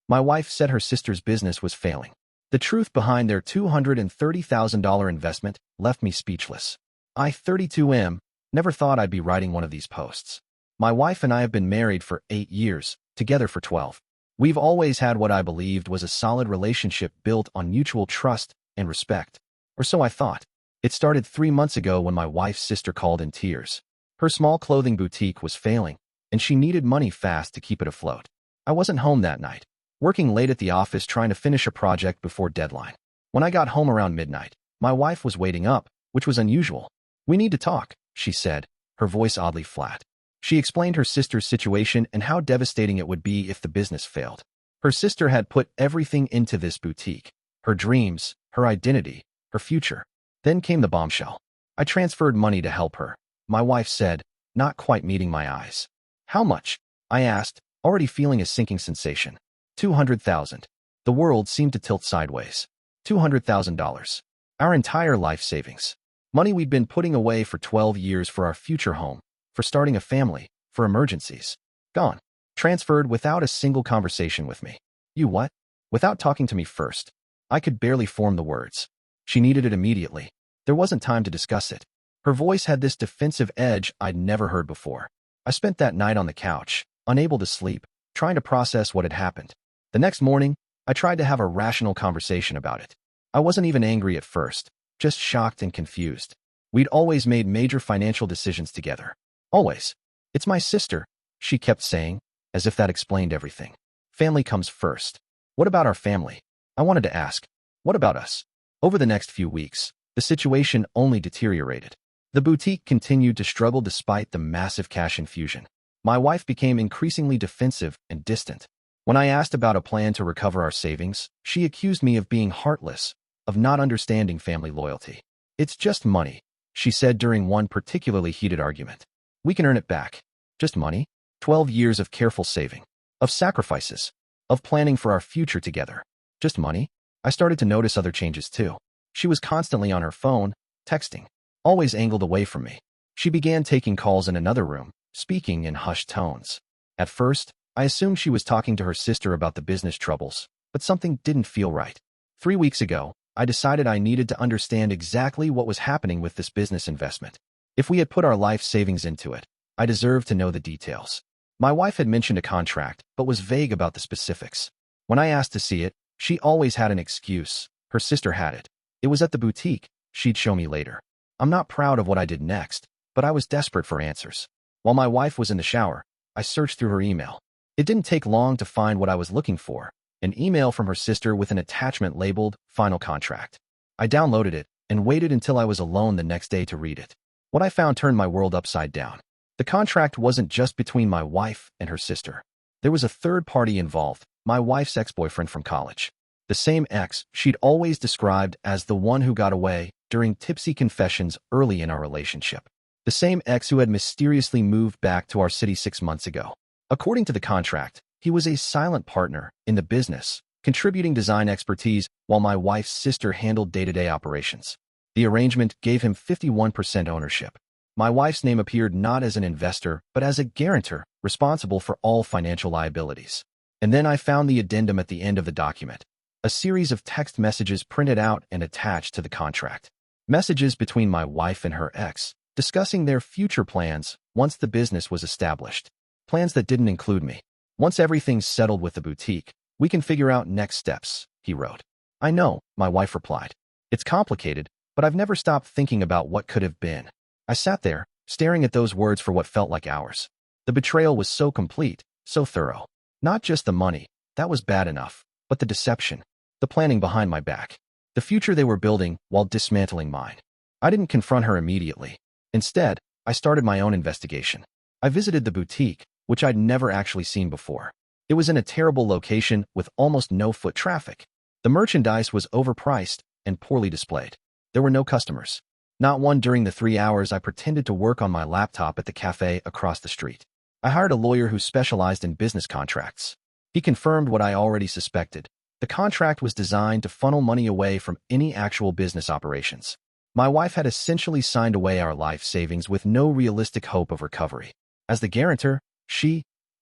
My wife said her sister's business was failing. The truth behind their $230,000 investment left me speechless. I, 32M, never thought I'd be writing one of these posts. My wife and I have been married for 8 years, together for 12. We've always had what I believed was a solid relationship built on mutual trust and respect. Or so I thought. It started 3 months ago when my wife's sister called in tears. Her small clothing boutique was failing, and she needed money fast to keep it afloat. I wasn't home that night, working late at the office trying to finish a project before deadline. When I got home around midnight, my wife was waiting up, which was unusual. "We need to talk," she said, her voice oddly flat. She explained her sister's situation and how devastating it would be if the business failed. Her sister had put everything into this boutique, her dreams, her identity, her future. Then came the bombshell. I transferred money to help her, my wife said, not quite meeting my eyes. "How much?" I asked, already feeling a sinking sensation. $200,000. The world seemed to tilt sideways. $200,000. Our entire life savings. Money we'd been putting away for 12 years for our future home, for starting a family, for emergencies. Gone. Transferred without a single conversation with me. "You what?" Without talking to me first. I could barely form the words. She needed it immediately. There wasn't time to discuss it. Her voice had this defensive edge I'd never heard before. I spent that night on the couch, unable to sleep, trying to process what had happened. The next morning, I tried to have a rational conversation about it. I wasn't even angry at first, just shocked and confused. We'd always made major financial decisions together. Always. "It's my sister," she kept saying, as if that explained everything. "Family comes first." What about our family? I wanted to ask. What about us? Over the next few weeks, the situation only deteriorated. The boutique continued to struggle despite the massive cash infusion. My wife became increasingly defensive and distant. When I asked about a plan to recover our savings, she accused me of being heartless, of not understanding family loyalty. "It's just money," she said during one particularly heated argument. "We can earn it back." Just money? 12 years of careful saving, of sacrifices, of planning for our future together. Just money? I started to notice other changes too. She was constantly on her phone, texting, always angled away from me. She began taking calls in another room, speaking in hushed tones. At first, I assumed she was talking to her sister about the business troubles, but something didn't feel right. 3 weeks ago, I decided I needed to understand exactly what was happening with this business investment. If we had put our life savings into it, I deserved to know the details. My wife had mentioned a contract, but was vague about the specifics. When I asked to see it, she always had an excuse. Her sister had it. It was at the boutique. She'd show me later. I'm not proud of what I did next, but I was desperate for answers. While my wife was in the shower, I searched through her email. It didn't take long to find what I was looking for, an email from her sister with an attachment labeled Final Contract. I downloaded it and waited until I was alone the next day to read it. What I found turned my world upside down. The contract wasn't just between my wife and her sister. There was a third party involved, my wife's ex-boyfriend from college. The same ex she'd always described as the one who got away during tipsy confessions early in our relationship. The same ex who had mysteriously moved back to our city 6 months ago. According to the contract, he was a silent partner in the business, contributing design expertise while my wife's sister handled day-to-day operations. The arrangement gave him 51% ownership. My wife's name appeared not as an investor, but as a guarantor responsible for all financial liabilities. And then I found the addendum at the end of the document, a series of text messages printed out and attached to the contract. Messages between my wife and her ex, discussing their future plans once the business was established. Plans that didn't include me. "Once everything's settled with the boutique, we can figure out next steps," he wrote. "I know," my wife replied. "It's complicated, but I've never stopped thinking about what could have been." I sat there, staring at those words for what felt like hours. The betrayal was so complete, so thorough. Not just the money, that was bad enough, but the deception, the planning behind my back, the future they were building while dismantling mine. I didn't confront her immediately. Instead, I started my own investigation. I visited the boutique, which I'd never actually seen before. It was in a terrible location with almost no foot traffic. The merchandise was overpriced and poorly displayed. There were no customers. Not one during the 3 hours I pretended to work on my laptop at the cafe across the street. I hired a lawyer who specialized in business contracts. He confirmed what I already suspected. The contract was designed to funnel money away from any actual business operations. My wife had essentially signed away our life savings with no realistic hope of recovery. As the guarantor,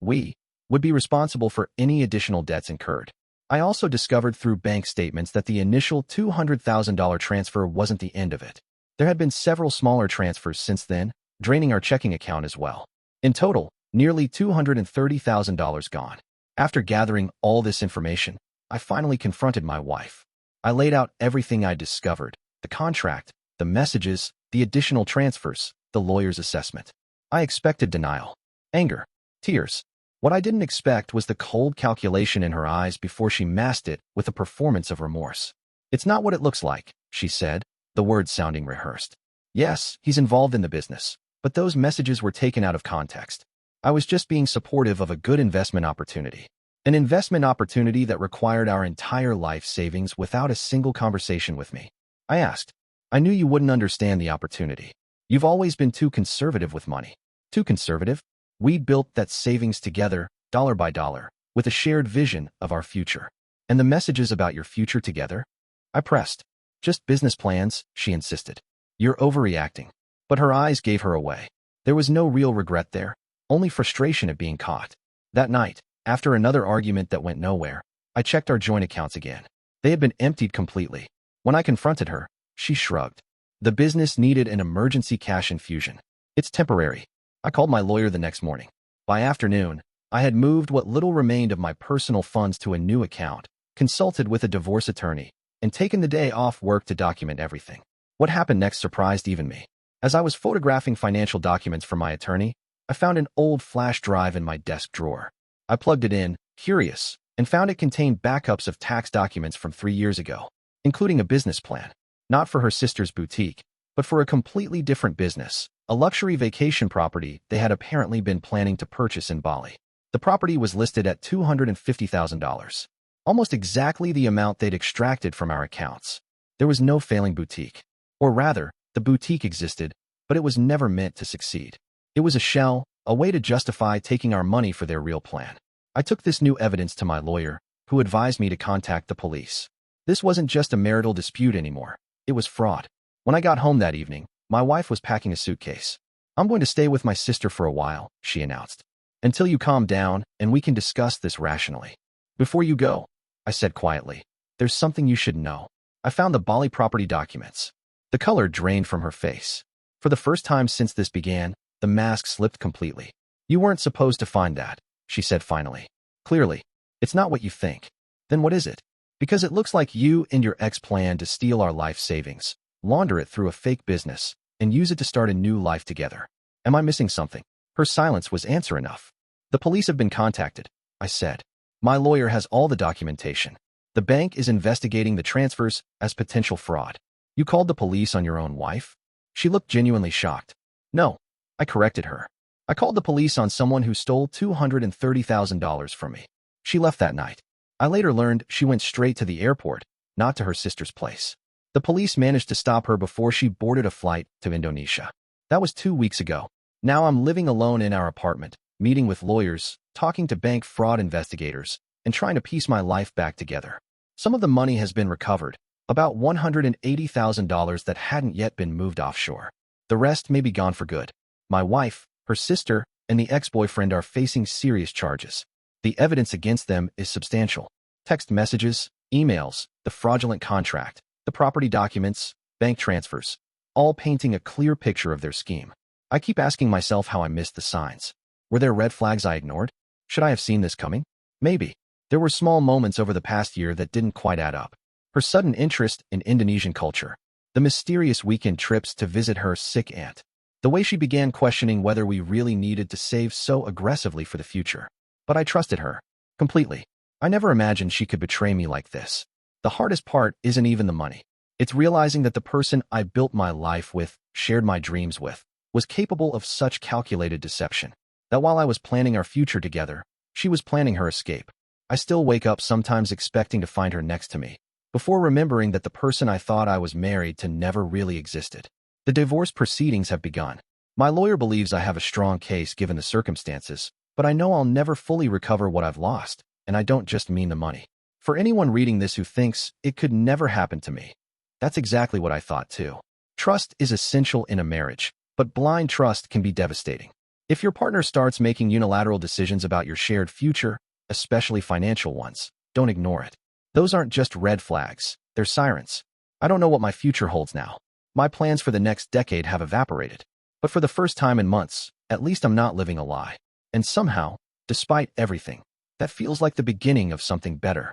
we would be responsible for any additional debts incurred. I also discovered through bank statements that the initial $200,000 transfer wasn't the end of it. There had been several smaller transfers since then, draining our checking account as well. In total, nearly $230,000 gone. After gathering all this information, I finally confronted my wife. I laid out everything I discovered, the contract, the messages, the additional transfers, the lawyer's assessment. I expected denial, anger, tears. What I didn't expect was the cold calculation in her eyes before she masked it with a performance of remorse. "It's not what it looks like," she said, the words sounding rehearsed. "Yes, he's involved in the business, but those messages were taken out of context. I was just being supportive of a good investment opportunity. An investment opportunity that required our entire life savings without a single conversation with me." I asked, "I knew you wouldn't understand the opportunity. You've always been too conservative with money." "Too conservative?" "We'd built that savings together, dollar by dollar, with a shared vision of our future. And the messages about your future together?" I pressed. "Just business plans," she insisted. "You're overreacting." But her eyes gave her away. There was no real regret there, only frustration at being caught. That night, after another argument that went nowhere, I checked our joint accounts again. They had been emptied completely. When I confronted her, she shrugged. "The business needed an emergency cash infusion. It's temporary." I called my lawyer the next morning. By afternoon, I had moved what little remained of my personal funds to a new account, consulted with a divorce attorney, and taken the day off work to document everything. What happened next surprised even me. As I was photographing financial documents for my attorney, I found an old flash drive in my desk drawer. I plugged it in, curious, and found it contained backups of tax documents from 3 years ago, including a business plan, not for her sister's boutique, but for a completely different business, a luxury vacation property they had apparently been planning to purchase in Bali. The property was listed at $250,000, almost exactly the amount they'd extracted from our accounts. There was no failing boutique. Or rather, the boutique existed, but it was never meant to succeed. It was a shell, a way to justify taking our money for their real plan. I took this new evidence to my lawyer, who advised me to contact the police. This wasn't just a marital dispute anymore. It was fraud. When I got home that evening, my wife was packing a suitcase. "I'm going to stay with my sister for a while," she announced, "until you calm down and we can discuss this rationally." "Before you go," I said quietly, "there's something you should know. I found the Bali property documents." The color drained from her face. For the first time since this began, the mask slipped completely. "You weren't supposed to find that," she said finally. "Clearly, it's not what you think." "Then what is it?" "Because it looks like you and your ex planned to steal our life savings, launder it through a fake business, and use it to start a new life together. Am I missing something?" Her silence was answer enough. "The police have been contacted," I said. "My lawyer has all the documentation. The bank is investigating the transfers as potential fraud." "You called the police on your own wife?" She looked genuinely shocked. "No," I corrected her. "I called the police on someone who stole $230,000 from me." She left that night. I later learned she went straight to the airport, not to her sister's place. The police managed to stop her before she boarded a flight to Indonesia. That was 2 weeks ago. Now I'm living alone in our apartment, meeting with lawyers, talking to bank fraud investigators, and trying to piece my life back together. Some of the money has been recovered, about $180,000 that hadn't yet been moved offshore. The rest may be gone for good. My wife, her sister, and the ex-boyfriend are facing serious charges. The evidence against them is substantial. Text messages, emails, the fraudulent contract, the property documents, bank transfers, all painting a clear picture of their scheme. I keep asking myself how I missed the signs. Were there red flags I ignored? Should I have seen this coming? Maybe. There were small moments over the past year that didn't quite add up. Her sudden interest in Indonesian culture, the mysterious weekend trips to visit her sick aunt, the way she began questioning whether we really needed to save so aggressively for the future. But I trusted her. Completely. I never imagined she could betray me like this. The hardest part isn't even the money. It's realizing that the person I built my life with, shared my dreams with, was capable of such calculated deception. That while I was planning our future together, she was planning her escape. I still wake up sometimes expecting to find her next to me, before remembering that the person I thought I was married to never really existed. The divorce proceedings have begun. My lawyer believes I have a strong case given the circumstances, but I know I'll never fully recover what I've lost, and I don't just mean the money. For anyone reading this who thinks it could never happen to me, that's exactly what I thought too. Trust is essential in a marriage, but blind trust can be devastating. If your partner starts making unilateral decisions about your shared future, especially financial ones, don't ignore it. Those aren't just red flags, they're sirens. I don't know what my future holds now. My plans for the next decade have evaporated. But for the first time in months, at least I'm not living a lie. And somehow, despite everything, that feels like the beginning of something better.